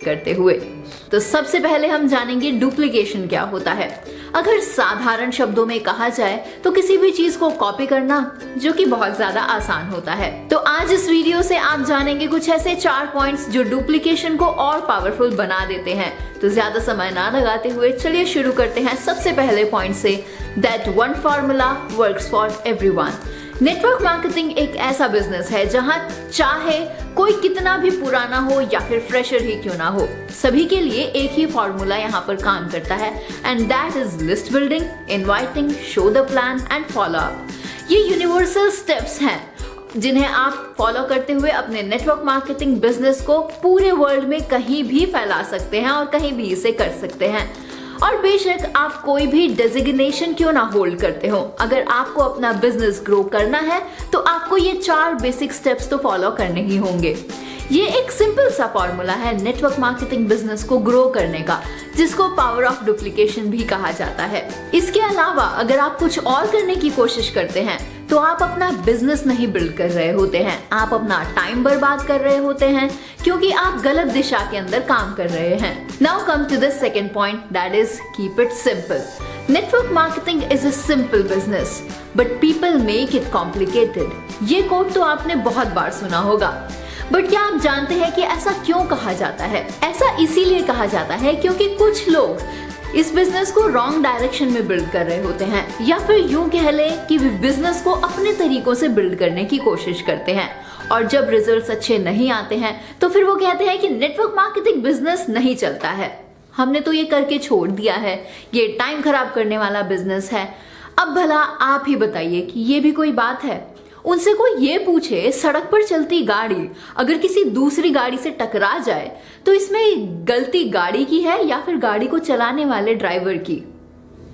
करते हुए। तो सबसे पहले हम जानेंगे डुप्लीकेशन क्या होता है। अगर साधारण शब्दों में कहा जाए तो किसी भी चीज को कॉपी करना, जो कि बहुत ज्यादा आसान होता है। तो आज इस वीडियो से आप जानेंगे कुछ ऐसे 4 पॉइंट्स जो डुप्लीकेशन को और पावरफुल बना देते हैं। तो ज्यादा समय ना लगाते हुए चलिए शुरू करते हैं सबसे पहले पॉइंट से, that one formula works for everyone. Network marketing एक ऐसा बिजनेस है जहां चाहे कोई कितना भी पुराना हो या फिर फ्रेशर ही क्यों ना हो, सभी के लिए एक ही फॉर्मूला यहाँ पर काम करता है, and that is list building, inviting, show the plan and follow up. ये यूनिवर्सल स्टेप्स हैं जिन्हें आप फॉलो करते हुए अपने नेटवर्क मार्केटिंग बिजनेस को पूरे वर्ल्ड में कहीं भी फैला सकते हैं और कहीं भी इसे कर सकते हैं। और बेशक आप कोई भी डेजिग्नेशन क्यों ना होल्ड करते हो, अगर आपको अपना बिजनेस ग्रो करना है तो आपको ये 4 बेसिक स्टेप्स तो फॉलो करने ही होंगे। ये एक सिंपल सा फॉर्मूला है नेटवर्क मार्केटिंग बिजनेस को ग्रो करने का, जिसको पावर ऑफ डुप्लीकेशन भी कहा जाता है। इसके अलावा अगर आप कुछ और करने की कोशिश करते हैं तो आप अपना बिजनेस नहीं बिल्ड कर रहे होते हैं, आप अपना टाइम बर्बाद कर रहे होते हैं, क्योंकि आप गलत दिशा के अंदर काम कर रहे हैं। Now come to the second point, that is keep it simple. Network marketing is a simple business but people make it complicated. ये कोट तो आपने बहुत बार सुना होगा, बट क्या आप जानते हैं कि ऐसा क्यों कहा जाता है? ऐसा इसीलिए कहा जाता है क्योंकि कुछ लोग इस बिजनेस को रॉन्ग डायरेक्शन में बिल्ड कर रहे होते हैं, या फिर यूं कह ले कि बिजनेस को अपने तरीकों से बिल्ड करने की कोशिश करते हैं, और जब रिजल्ट्स अच्छे नहीं आते हैं तो फिर वो कहते हैं कि नेटवर्क मार्केटिंग बिजनेस नहीं चलता है, हमने तो ये करके छोड़ दिया है, ये टाइम खराब करने वाला बिजनेस है। अब भला आप ही बताइए कि ये भी कोई बात है? उनसे कोई ये पूछे, सड़क पर चलती गाड़ी अगर किसी दूसरी गाड़ी से टकरा जाए तो इसमें गलती गाड़ी की है या फिर गाड़ी को चलाने वाले ड्राइवर की?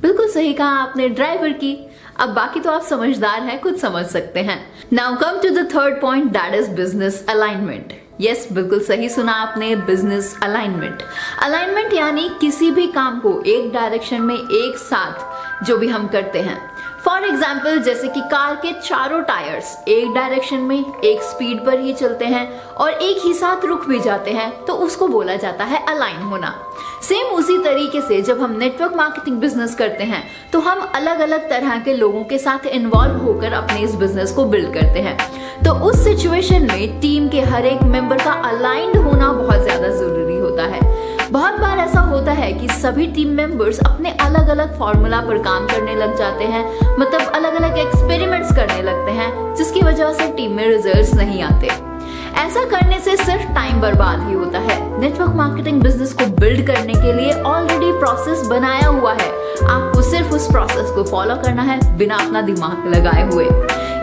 बिल्कुल सही कहा आपने, ड्राइवर की। अब बाकी तो आप समझदार हैं, खुद समझ सकते हैं। Now come to the third point, that is business alignment. Yes, बिल्कुल सही सुना आपने, बिजनेस अलाइनमेंट। अलाइनमेंट यानी किसी भी काम को एक डायरेक्शन में एक साथ जो भी हम करते हैं। फॉर एग्जाम्पल, जैसे कि कार के चारों टायर्स एक डायरेक्शन में एक स्पीड पर ही चलते हैं और एक ही साथ रुक भी जाते हैं, तो उसको बोला जाता है अलाइन होना। सेम उसी तरीके से जब हम नेटवर्क मार्केटिंग बिजनेस करते हैं तो हम अलग अलग तरह के लोगों के साथ इन्वॉल्व होकर अपने इस बिजनेस को बिल्ड करते हैं। तो उस सिचुएशन में टीम के हर एक मेंबर का अलाइंड होना बहुत ज्यादा जरूरी होता है। बहुत बार ऐसा होता है कि सभी टीम मेंबर्स अपने अलग अलग फॉर्मूला पर काम करने लग जाते हैं, मतलब अलग अलग एक्सपेरिमेंट्स करने लगते हैं, जिसकी वजह से टीम में रिजल्ट्स नहीं आते। ऐसा करने से सिर्फ टाइम बर्बाद ही होता है। नेटवर्क मार्केटिंग बिजनेस को बिल्ड करने के लिए ऑलरेडी प्रोसेस बनाया हुआ है, आपको सिर्फ उस प्रोसेस को फॉलो करना है बिना अपना दिमाग लगाए हुए।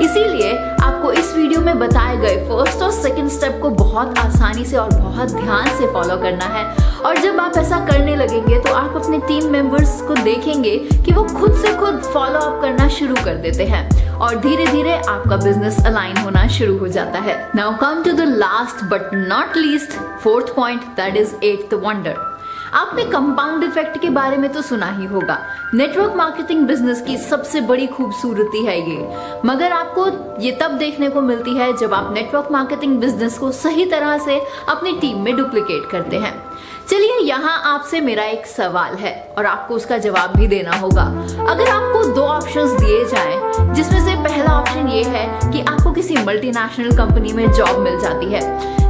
इसीलिए आपको इस वीडियो में बताए गए फर्स्ट और सेकंड स्टेप को बहुत आसानी से और बहुत ध्यान से फॉलो करना है, और जब आप ऐसा करने लगेंगे तो आप अपने टीम मेंबर्स को देखेंगे कि वो खुद से खुद फॉलो अप करना शुरू कर देते हैं और धीरे धीरे आपका बिजनेस अलाइन होना शुरू हो जाता है। Now come to the last but not least fourth point, that is eighth wonder. आपने कंपाउंड इफेक्ट के बारे में तो सुना ही होगा। नेटवर्क मार्केटिंग बिजनेस की सबसे बड़ी खूबसूरती है ये, मगर आपको ये तब देखने को मिलती है जब आप नेटवर्क मार्केटिंग बिजनेस को सही तरह से अपनी टीम में डुप्लीकेट करते हैं। चलिए, यहाँ आपसे मेरा एक सवाल है और आपको उसका जवाब भी देना होगा। अगर आपको 2 ऑप्शंस दिए जाएं, जिसमें से पहला ऑप्शन ये है कि आपको किसी मल्टीनेशनल कंपनी में जॉब मिल जाती है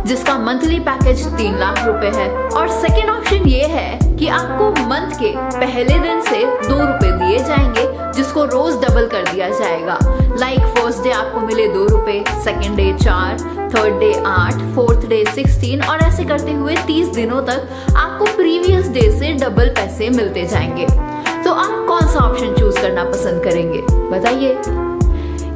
जिसका मंथली पैकेज 3 लाख रुपए है, और सेकेंड ऑप्शन ये है कि आपको मंथ के पहले दिन से 2 रुपए दिए जाएंगे जिसको रोज डबल कर दिया जाएगा। लाइक फर्स्ट डे आपको मिले 2 रुपए, second day 4, third day 8, fourth day 16, और ऐसे करते हुए 30 दिनों तक आपको प्रीवियस डे से डबल पैसे मिलते जाएंगे। तो आप कौन सा ऑप्शन चूज करना पसंद करेंगे, बताइए?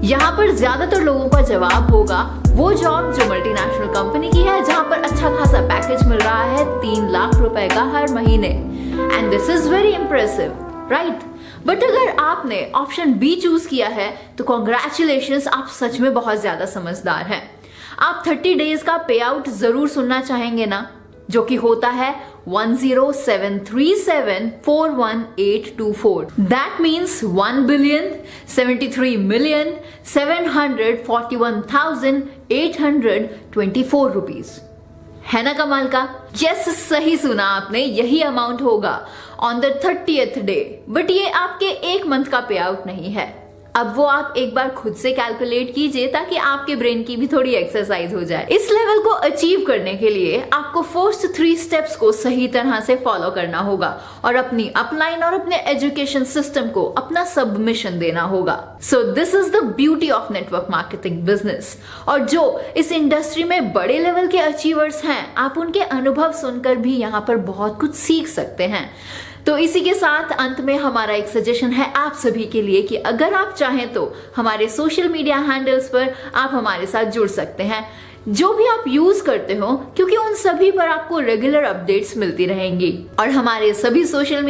यहाँ पर ज्यादातर लोगों का जवाब होगा वो जॉब जो मल्टीनेशनल कंपनी की है, जहाँ पर अच्छा खासा पैकेज मिल रहा है 3 लाख रुपए का हर महीने। And this is very impressive, right? But अगर आपने ऑप्शन बी चूज किया है तो कॉन्ग्रेचुलेशंस, आप सच में बहुत ज्यादा समझदार हैं। आप 30 डेज का पे आउट जरूर सुनना चाहेंगे ना, जो कि होता है 10,737,41824। That means 1,073,741,824 rupees. है ना कमाल का? यस, सही सुना आपने, यही अमाउंट होगा on the 30th day. But ये आपके 1 मंथ का पे आउट नहीं है। अब वो आप एक बार खुद से कैलकुलेट कीजिए ताकि आपके ब्रेन की भी थोड़ी एक्सरसाइज हो जाए। इस लेवल को अचीव करने के लिए आपको फर्स्ट 3 स्टेप्स को सही तरह से फॉलो करना होगा और अपनी अपलाइन और अपने एजुकेशन सिस्टम को अपना सबमिशन देना होगा। So this is the beauty of network marketing business. और जो इस इंडस्ट्री में बड़े लेवल के अचीवर्स हैं, आप उनके अनुभव सुनकर भी यहाँ पर बहुत कुछ सीख सकते हैं। तो इसी के साथ अंत में हमारा एक सजेशन है आप सभी के लिए कि अगर आप चाहें तो हमारे सोशल मीडिया हैंडल्स पर आप हमारे साथ जुड़ सकते हैं, जो भी आप यूज करते हो, क्योंकि उन सभी पर आपको रेगुलर अपडेट्स मिलती रहेंगी। और हमारे सभी सोशल